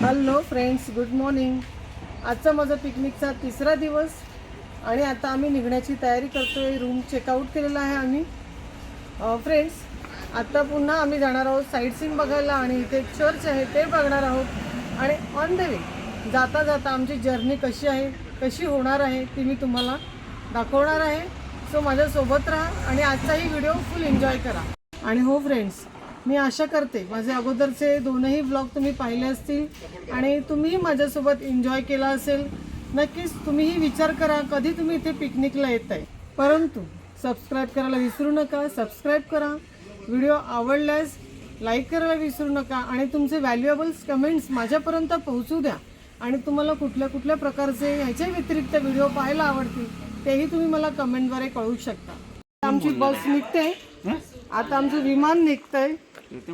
Hello friends, good morning. आजचा माझा पिकनिकचा तिसरा दिवस आणि आता आम्ही निघण्याची तयारी करतोय. रूम चेकआउट केलेला आहे आम्ही. फ्रेंड्स, आता पुन्हा आम्ही जाणार आहोत साईट सीन बघायला आणि इथे एक चर्च आहे ते बघणार आहोत. आणि ऑन द वे जाता जाता आमची जर्नी कशी आहे, कशी होणार आहे ती मी तुम्हाला दाखवणार आहे. सो माझ्यासोबत राहा आणि आजचाही व्हिडिओ फुल एन्जॉय करा. आणि हो फ्रेंड्स, मी आशा करते माझे अगोदरचे दोनही ब्लॉग तुम्ही पाहिले असतील आणि तुम्हीही माझ्यासोबत एन्जॉय केला असेल. नक्कीच तुम्हीही विचार करा कधी तुम्ही इथे पिकनिकला येत आहे. परंतु सबस्क्राईब करायला विसरू नका. सबस्क्राईब करा. व्हिडिओ आवडल्यास लाईक करायला विसरू नका आणि तुमचे व्हॅल्युएबल्स कमेंट्स माझ्यापर्यंत पोहोचू द्या. आणि तुम्हाला कुठल्या कुठल्या प्रकारचे ह्याच्या व्यतिरिक्त व्हिडिओ पाहायला आवडतील तेही तुम्ही मला कमेंटद्वारे कळवू शकता. आमची बस निघते, आता आमचं विमान निघतंय. ते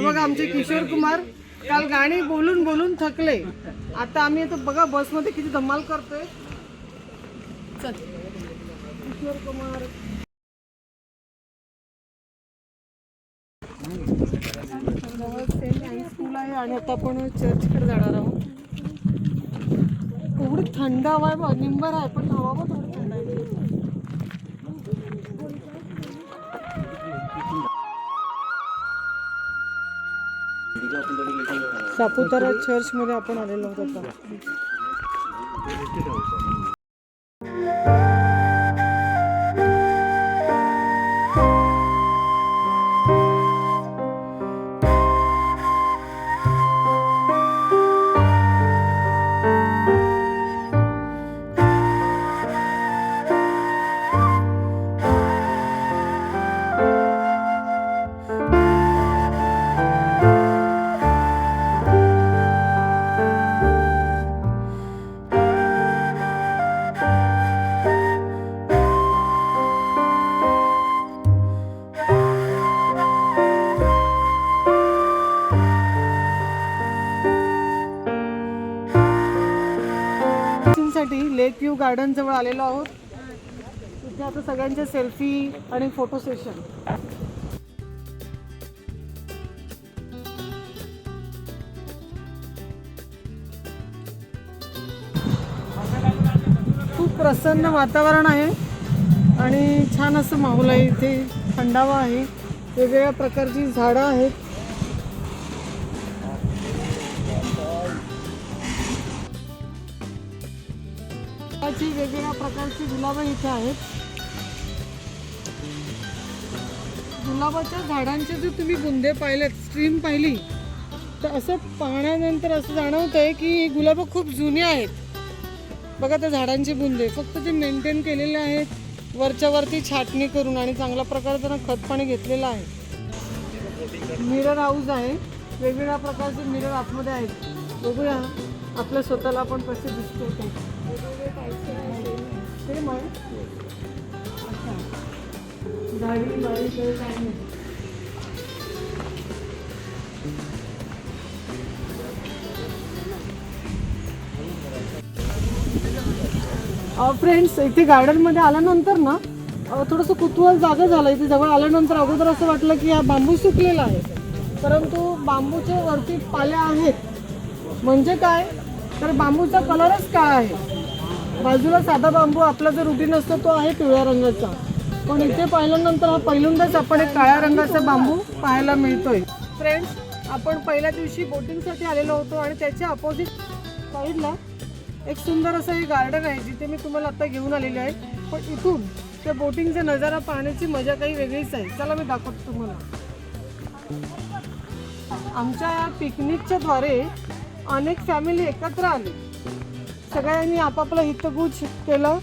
बघा आमचे किशोर कुमार काल गाणी बोलून बोलून थकले. आता आम्ही आता बघा बसमध्ये किती धमाल करतोय. चल किशोर कुमार. स्कूल आहे आणि आता आपण चर्चकडे जाणार आहोत. एवढी थंड हवा आहे, निंबर आहे पण हवा पण थोडी थंड आहे. सापुतारा चर्च मध्ये आपण आलेलो आहोत आता. लेक व्ह्यू गार्डन जवळ आलेलो आहोत. इथे आता सगळ्यांचे सेल्फी आणि फोटो सेशन. खूप प्रसन्न वातावरण आहे आणि छान असं माहोल आहे. इथे थंडावा आहे. वेगवेगळ्या प्रकारची झाडं आहेत. वेगवेगळ्या प्रकारची गुलाबं इथे आहेत. गुलाबाच्या झाडांचे जर तुम्ही बुंदे पाहिलेत, स्ट्रीम पाहिली तर असं पाहण्यानंतर असं जाणवतंय की गुलाबं खूप जुनी आहेत. बघा त्या झाडांचे बुंदे फक्त ते मेंटेन केलेले आहेत, वरच्या वरती छाटणी करून आणि चांगल्या प्रकारे त्यांना खत पाणी घेतलेलं आहे. मिरर हाऊस आहे. वेगवेगळ्या प्रकारचे मिरर आतमध्ये आहेत. बघूया आपल्या स्वतःला आपण कसे दिसतो ते. फ्रेंड्स, इथे गार्डन मध्ये आल्यानंतर ना थोडंसं कुतूहल जागा झालं. इथे जवळ आल्यानंतर अगोदर असं वाटलं की हा बांबू सुकलेला आहे, परंतु बांबूच्या वरती पाल्या आहेत. म्हणजे काय तर बांबूचा कलरच काय आहे. बाजूला साधा बांबू आपला जो रुटीन असतो तो आहे पिवळ्या रंगाचा, पण इथे पाहिल्यानंतर हा पहिल्यांदाच आपण एक काळ्या रंगाचा बांबू पाहायला मिळतोय. फ्रेंड्स, आपण पहिल्या दिवशी बोटिंगसाठी आलेलो होतो आणि त्याच्या अपोजिट साईडला एक सुंदर असं हे गार्डन आहे जिथे मी तुम्हाला आता घेऊन आलेले आहे. पण इथून त्या बोटिंगचा नजारा पाहण्याची मजा काही वेगळीच आहे. चला मी दाखवतो तुम्हाला. आमच्या या पिकनिकच्या द्वारे अनेक फॅमिली एकत्र आली. सगळ्यांनी आपापला हितगुज केलं.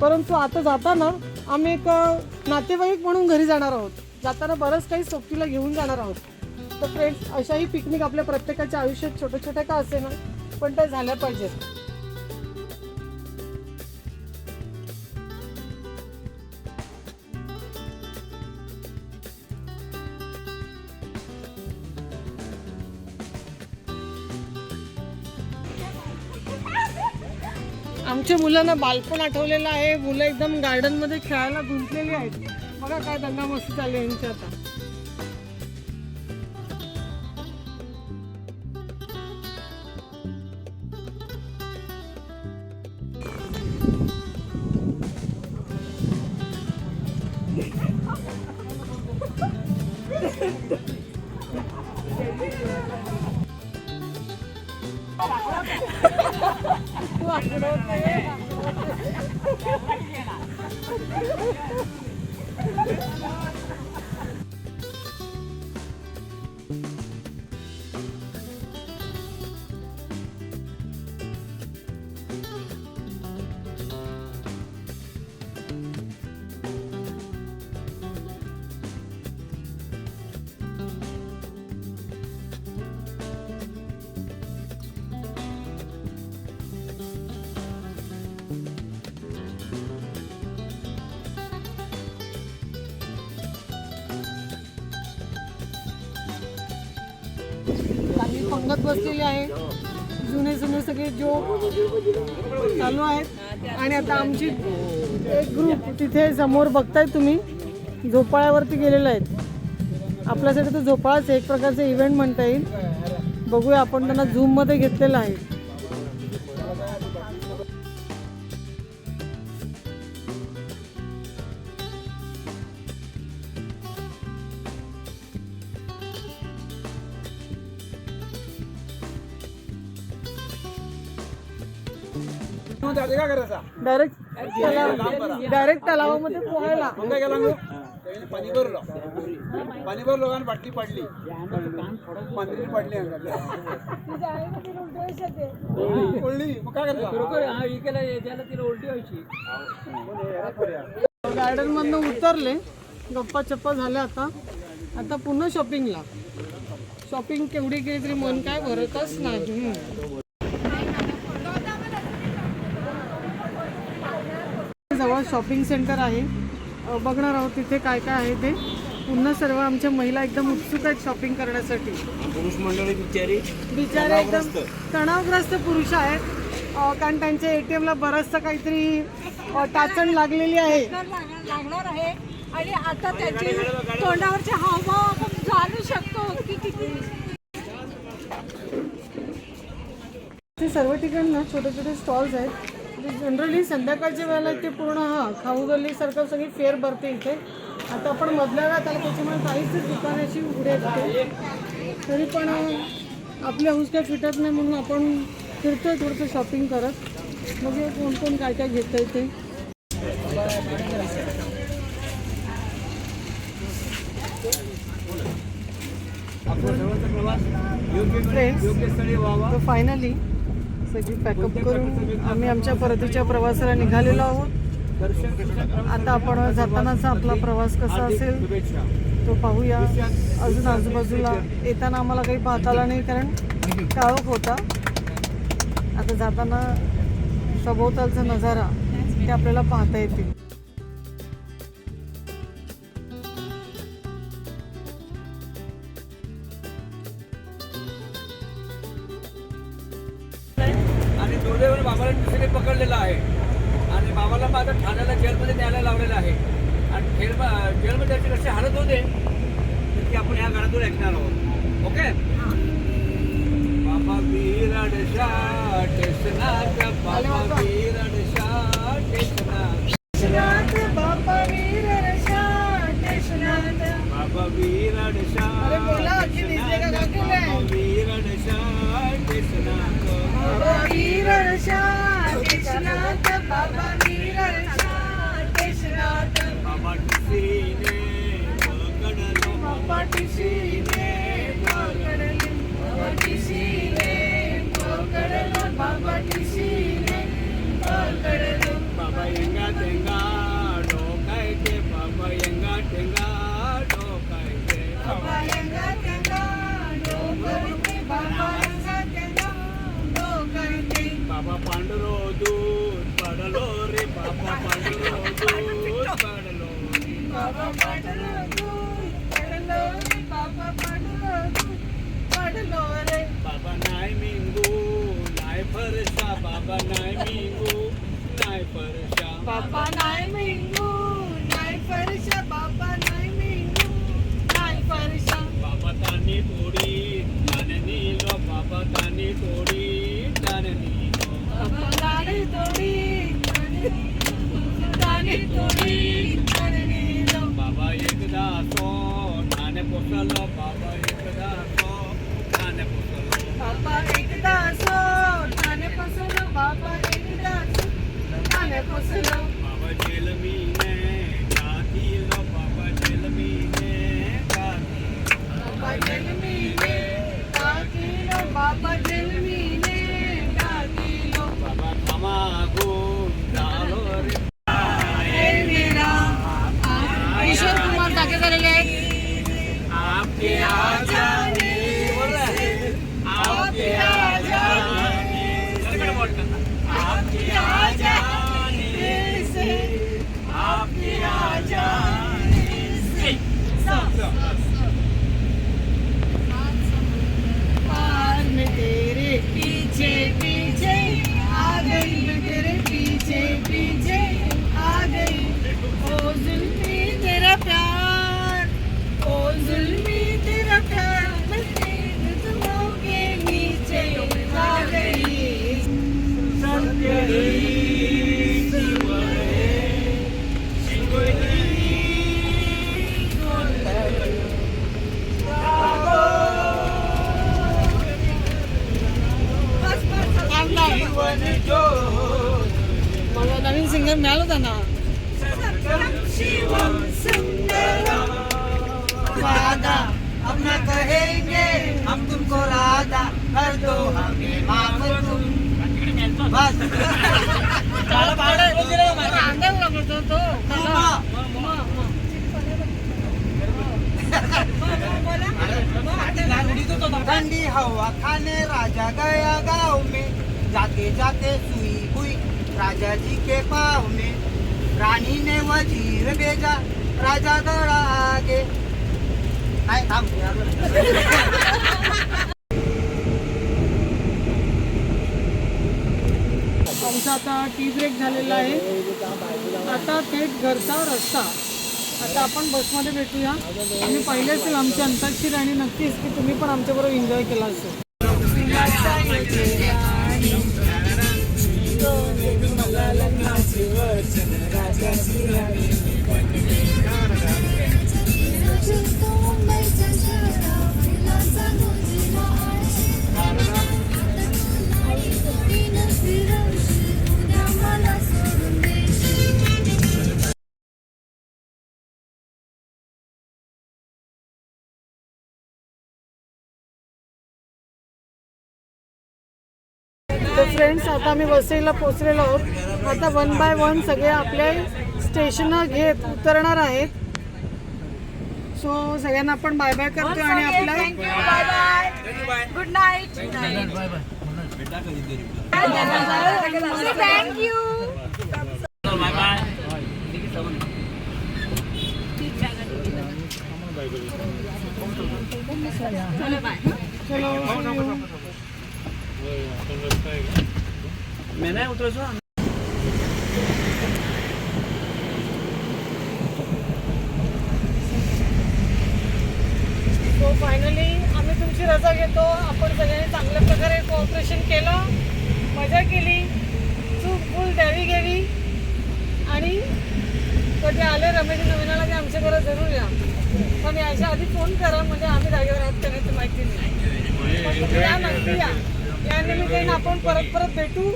परंतु आता जाताना आम्ही एक नातेवाईक म्हणून घरी जाणार आहोत. जाताना बरंच काही सोबतीला घेऊन जाणार आहोत. तर फ्रेंड्स, अशाही पिकनिक आपल्या प्रत्येकाच्या आयुष्यात छोट्या छोट्या का असे ना पण त्या झाल्या पाहिजेत. आमच्या मुलांना बालपण आठवलेलं आहे. मुलं एकदम गार्डन मध्ये खेळायला गुंतलेली आहेत. बघा काय दंगा मस्ती चालली यांची आता. काही पंगत बसलेली आहे, जुने जुने सगळे जोक चालू आहेत. आणि आता आमची एक ग्रुप तिथे समोर बघताय तुम्ही झोपाळ्यावरती गेलेले आहेत. आपल्यासाठी तर झोपाळाच एक प्रकारचा इव्हेंट म्हणता येईल. बघूया, आपण त्यांना झूममध्ये घेतलेलं आहे. डायरेक्ट तलावामध्ये पोहायला. पाणी भरलो आणि बाटली पडली, पाणी पडली मग काय गार्डन मधनं उतरले, गप्पा चप्पा झाल्या. आता पुन्हा शॉपिंगला. शॉपिंग केवढी केली तरी मन काय भरतच नाही. जवळ शॉपिंग सेंटर आहे, बघणार आहोत तिथे काय काय आहे ते. पुन्हा सर्व आमच्या महिला एकदम उत्सुक आहेत शॉपिंग करण्यासाठी. पुरुष मंडळी बिचारे एकदम तणावग्रस्त पुरुष आहेत, कारण त्यांच्या ATM ला बरंचसं काहीतरी टाचण लागलेली आहे. लागणार आहे आणि आता त्याची तोंडावरचे हावभाव आपण जाणू शकतो की किती. सर्व ठिकाणी ना छोटे छोटे स्टॉल्स आहेत. जनरली संध्याकाळच्या वेळेला ते पूर्ण खाऊ गल्लीसारखं सगळी फेर भरते इथे. आता आपण मधल्या वेळात आलं त्याच्यामुळे काहीच दुकान अशी उघडे आहेत. तरी पण आपल्या हाऊस काय फिटत नाही म्हणून आपण फिरतोय थोडंसं शॉपिंग करत. मग कोण कोण काय काय घेतंय ते. फ्रेंड्स, फायनली सगळी पॅकअप करून आम्ही आमच्या परतीच्या प्रवासाला निघालेलो आहोत. आता आपण जातानाचा आपला प्रवास कसा असेल तो पाहूया. अजून आजूबाजूला येताना आम्हाला काही पाहता आलं नाही कारण काळोख होता. आता जाताना सभोवतालचा नजारा ते आपल्याला पाहता येतील. दुर्दैवाने बाबाला दुसरीने पकडलेला आहे आणि बाबाला माझा ठाण्याला जेलमध्ये न्यायला लावलेलं आहे. आणि जेलमध्ये त्याची कशी हालत होते की आपण ह्या गाण्यातून ऐकणार आहोत. ओके. बाबा बिराडशा टेशनाथ, बाबा बिराडशा टेशनाथ, बाबा बिराडशा टेशनाथ, बाबा बिराडशा टेशनाथ, बाबा बिराडशा टेशनाथ, बाबा बिराडशा टेशनाथ, बाबा टिसीने पकडलो, बाबा टिसीने पकडले, बाबा टिसीने पकडलो, बाबा टिसीने पकडलो, बाबा येंगा तेंगा डोकायचे, बाबा येंगा तेंगा डोकायचे, बाबा यंगा तेंगा डोकायचे, बाबा यंगा तेंगा डोकायचे. बाबा पांडुरो दूध पडलो रे, बाबा पांडुरो दूध पडलो, बाबा पांडुरो दूध पडलो रे, बाबा पांडुरो दूध पडलो रे. बाबा नाय मिंगू नाय फरशा, बाबा नाय मिंगू नाय फरशा, बाबा नाय मिंगू नाय फरशा, बाबा नाय मिंगू नाय फरशा. बाबा तानी तोडी ताने नीलो, बाबा तानी तोडी ताने नीलो, बाबा दाढी तोडी दाढी तोडी दाढी नीलो. बाबा एकदा तो ठाणे पोचलो, जीवन ज्योत मला नवीन सिंगर मिळाला होता ना. शिवम सुंदरम वादा हम न कहेंगे हम तुमको राधा कर दो हमें माफ तुम बस अंगाला लागतो तो. ठंडी हवा खाने राजा गया गाँव में जाते जाते सुई हुई राजा जी के पाँव में रानी ने वजीर भेजा राजा दौड़ा आगे काय थांब आमचा आता टी ब्रेक झालेला आहे. आता थेट घरचा रस्ता. आता आपण बसमध्ये भेटूया. आम्ही पाहिले असेल आमची अंताक्षरी आणि नक्कीच की तुम्ही पण आमच्याबरोबर एन्जॉय केला असेल. तर फ्रेंड्स आता आम्ही वसईला पोचलेलो आहोत. आता 1 बाय 1 सगळे आपले स्टेशन घेत उतरणार आहेत. सो सगळ्यांना आपण बाय बाय करतोय आणि आपल्या bye bye good night thank you चलो मैं नहीं उतर सो सो फायनली आम्ही तुमची रजा घेतो. आपण सगळ्यांनी चांगल्या प्रकारे कोऑपरेशन केलं, मजा केली, चूक भूल द्यावी घ्यावी आणि कधी आले रमेश नवीनाला की आमच्या घरात जरूर या. पण याच्या आधी फोन करा म्हणजे आम्ही जागेवर आहोत का नाही ते माहिती नाही. पण तुम्ही या नक्की या. या निमित्ताने आपण परत भेटू.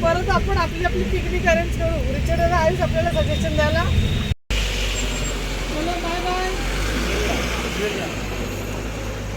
परत आपण आपली पिकनिक अरेंज करू. रिचर्ड आयुष आपल्याला सजेशन द्यायला. चलो बाय बाय.